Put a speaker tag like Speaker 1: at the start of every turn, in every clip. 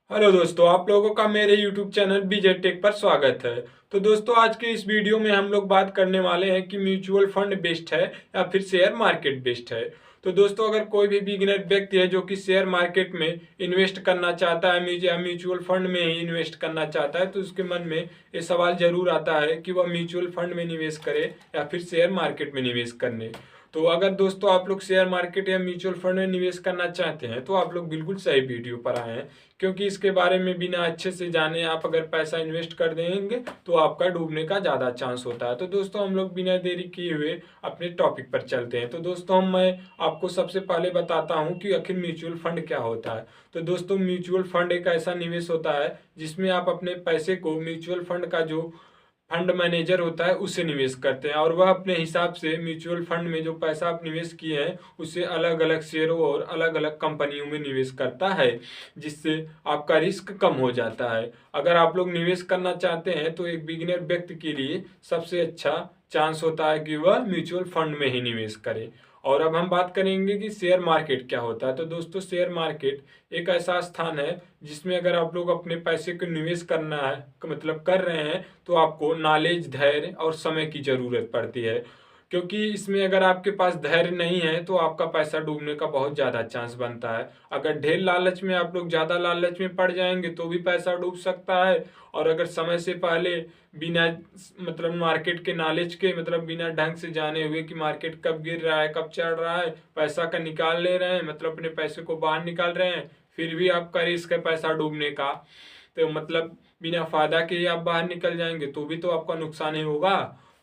Speaker 1: Hello दोस्तों, आप लोगों का मेरे YouTube चैनल बीजे टेक पर स्वागत है। तो दोस्तों, आज के इस वीडियो में हम लोग बात करने वाले हैं कि म्यूचुअल फंड बेस्ट है या फिर शेयर मार्केट बेस्ट है। तो दोस्तों, अगर कोई भी बिगिनर व्यक्ति है जो कि शेयर मार्केट में इन्वेस्ट करना चाहता है या म्यूचुअल फंड में ही इन्वेस्ट करना चाहता है, तो उसके मन में ये सवाल जरूर आता है कि वह म्यूचुअल फंड में निवेश करे या फिर शेयर मार्केट में निवेश करने। तो अगर दोस्तों आप लोग शेयर मार्केट या म्यूचुअल फंड में निवेश करना चाहते हैं तो आप लोग बिल्कुल सही वीडियो पर आए हैं, क्योंकि इसके बारे में बिना अच्छे से जाने आप अगर पैसा इन्वेस्ट कर देंगे तो आपका डूबने का ज़्यादा चांस होता है। तो दोस्तों, हम लोग बिना देरी किए हुए अपने टॉपिक पर चलते हैं। तो दोस्तों, मैं आपको सबसे पहले बताता हूं कि आखिर म्यूचुअल फंड क्या होता है। तो दोस्तों, म्यूचुअल फंड एक ऐसा निवेश होता है जिसमें आप अपने पैसे को म्यूचुअल फंड का जो फंड मैनेजर होता है उससे निवेश करते हैं, और वह अपने हिसाब से म्यूचुअल फंड में जो पैसा आप निवेश किए हैं उसे अलग अलग शेयरों और अलग अलग कंपनियों में निवेश करता है, जिससे आपका रिस्क कम हो जाता है। अगर आप लोग निवेश करना चाहते हैं तो एक बिगिनर व्यक्ति के लिए सबसे अच्छा चांस होता है कि वह म्यूचुअल फंड में ही निवेश करे। और अब हम बात करेंगे कि शेयर मार्केट क्या होता है। तो दोस्तों, शेयर मार्केट एक ऐसा स्थान है जिसमें अगर आप लोग अपने पैसे को निवेश करना है, मतलब कर रहे हैं, तो आपको नॉलेज, धैर्य और समय की जरूरत पड़ती है। क्योंकि इसमें अगर आपके पास धैर्य नहीं है तो आपका पैसा डूबने का बहुत ज़्यादा चांस बनता है। अगर ढेर लालच में आप लोग ज़्यादा लालच में पड़ जाएंगे तो भी पैसा डूब सकता है। और अगर समय से पहले बिना मतलब मार्केट के नॉलेज के, मतलब बिना ढंग से जाने हुए कि मार्केट कब गिर रहा है कब चढ़ रहा है, पैसा का निकाल ले रहे हैं, मतलब अपने पैसे को बाहर निकाल रहे हैं, फिर भी आपका रिस्क है पैसा डूबने का, तो मतलब बिना फायदा के ही आप बाहर निकल जाएंगे तो भी तो आपका नुकसान ही होगा।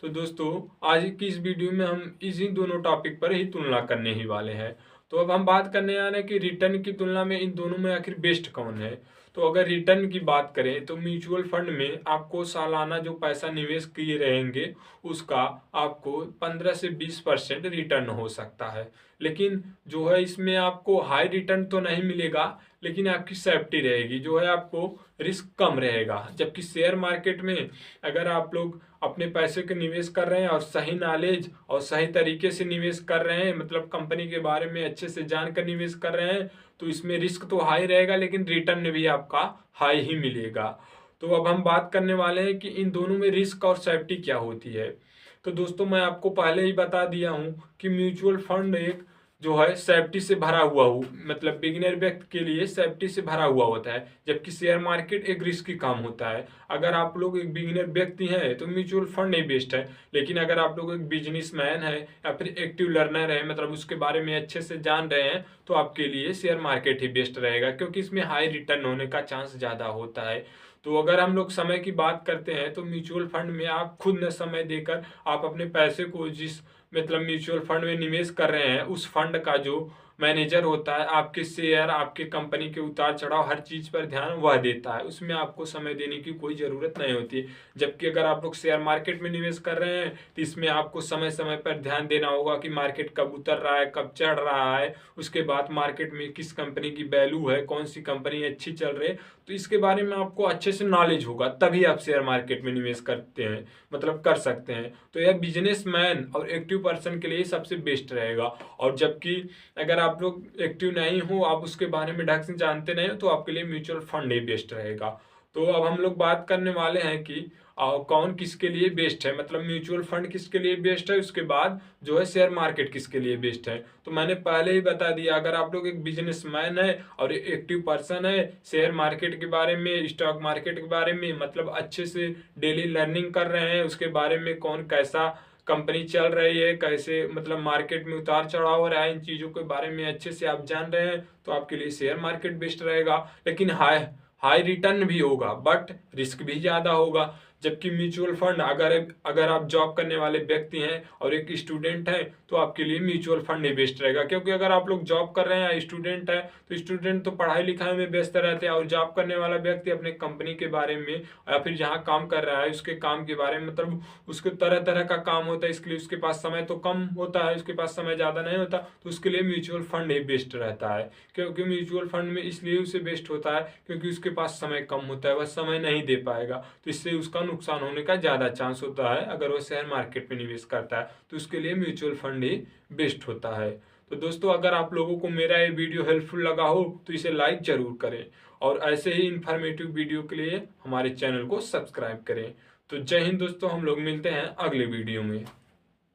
Speaker 1: तो दोस्तों, आज की इस वीडियो में हम इसी दोनों टॉपिक पर ही तुलना करने ही वाले हैं। तो अब हम बात करने आ रहे हैं कि रिटर्न की तुलना में इन दोनों में आखिर बेस्ट कौन है। तो अगर रिटर्न की बात करें तो म्यूचुअल फंड में आपको सालाना जो पैसा निवेश किए रहेंगे उसका आपको 15 से 20% रिटर्न हो सकता है। लेकिन जो है इसमें आपको हाई रिटर्न तो नहीं मिलेगा, लेकिन आपकी सेफ्टी रहेगी, जो है आपको रिस्क कम रहेगा। जबकि शेयर मार्केट में अगर आप लोग अपने पैसे के निवेश कर रहे हैं और सही नॉलेज और सही तरीके से निवेश कर रहे हैं, मतलब कंपनी के बारे में अच्छे से जानकर निवेश कर रहे हैं, तो इसमें रिस्क तो हाई रहेगा लेकिन रिटर्न भी आपका हाई ही मिलेगा। तो अब हम बात करने वाले हैं कि इन दोनों में रिस्क और सेफ्टी क्या होती है। तो दोस्तों, मैं आपको पहले ही बता दिया हूं कि म्यूचुअल फंड एक जो है सेफ्टी से भरा हुआ हो, मतलब बिगिनर व्यक्ति के लिए सेफ्टी से भरा हुआ होता है, जबकि शेयर मार्केट एक रिस्की काम होता है। अगर आप लोग एक बिगिनर व्यक्ति हैं तो म्यूचुअल फंड ही बेस्ट है, लेकिन अगर आप लोग एक बिजनेसमैन है या फिर एक्टिव लर्नर है, मतलब उसके बारे में अच्छे से जान रहे हैं, तो आपके लिए शेयर मार्केट ही बेस्ट रहेगा, क्योंकि इसमें हाई रिटर्न होने का चांस ज़्यादा होता है। तो अगर हम लोग समय की बात करते हैं तो म्यूचुअल फंड में आप खुद न समय देकर आप अपने पैसे को जिस मतलब म्यूचुअल फंड में निवेश कर रहे हैं उस फंड का जो मैनेजर होता है आपके शेयर, आपके कंपनी के उतार चढ़ाव हर चीज पर ध्यान वह देता है, उसमें आपको समय देने की कोई जरूरत नहीं होती। जबकि अगर आप लोग शेयर मार्केट में निवेश कर रहे हैं तो इसमें आपको समय समय पर ध्यान देना होगा कि मार्केट कब उतर रहा है कब चढ़ रहा है, उसके बाद मार्केट में किस कंपनी की वैल्यू है, कौन सी कंपनी अच्छी चल रही है, तो इसके बारे में आपको अच्छे से नॉलेज होगा, तभी आप शेयर मार्केट में निवेश करते हैं, मतलब कर सकते हैं। तो यह बिजनेसमैन और एक्टिव पर्सन के लिए सबसे बेस्ट रहेगा। और जबकि अगर आप लोग एक्टिव नहीं हो, आप उसके बारे में ढंग से जानते नहीं हो, तो आपके लिए म्यूचुअल फंड ही बेस्ट रहेगा। तो अब हम लोग बात करने वाले हैं कि कौन किसके लिए बेस्ट है, मतलब म्यूचुअल फंड किसके लिए बेस्ट है, उसके बाद जो है शेयर मार्केट किसके लिए बेस्ट है। तो मैंने पहले ही बता दिया, अगर आप लोग एक बिजनेसमैन है और एक्टिव पर्सन है, शेयर मार्केट के बारे में, स्टॉक मार्केट के बारे में मतलब अच्छे से डेली लर्निंग कर रहे हैं, उसके बारे में कौन कैसा कंपनी चल रही है, कैसे मतलब मार्केट में उतार चढ़ाव हो रहा है, इन चीज़ों के बारे में अच्छे से आप जान रहे हैं, तो आपके लिए शेयर मार्केट बेस्ट रहेगा। लेकिन हाई हाई रिटर्न भी होगा बट रिस्क भी ज़्यादा होगा। जबकि म्यूचुअल फंड अगर अगर आप जॉब करने वाले व्यक्ति हैं और एक स्टूडेंट हैं तो आपके लिए म्यूचुअल फंड ही बेस्ट रहेगा, क्योंकि अगर आप लोग जॉब कर रहे हैं या स्टूडेंट है तो स्टूडेंट तो पढ़ाई लिखाई में व्यस्त रहते हैं, और जॉब करने वाला व्यक्ति अपने कंपनी के बारे में या फिर जहाँ काम कर रहा है उसके काम के बारे में, मतलब उसके तरह तरह का काम होता है, इसके लिए उसके पास समय तो कम होता है, उसके पास समय ज़्यादा नहीं होता, तो उसके लिए म्यूचुअल फंड ही बेस्ट रहता है। क्योंकि म्यूचुअल फंड में इसलिए उसे बेस्ट होता है क्योंकि उसके पास समय कम होता है, वह समय नहीं दे पाएगा, तो इससे उसका नुकसान होने का ज़्यादा चांस होता है। अगर वह शेयर मार्केट में निवेश करता है तो उसके लिए म्यूचुअल फंड ही बेस्ट होता है। तो दोस्तों अगर आप लोगों को मेरा ये वीडियो हेल्पफुल लगा हो तो इसे लाइक जरूर करें और ऐसे ही इन्फॉर्मेटिव वीडियो के लिए हमारे चैनल को सब्सक्राइब करें। तो जय हिंद दोस्तों, हम लोग मिलते हैं अगले वीडियो में।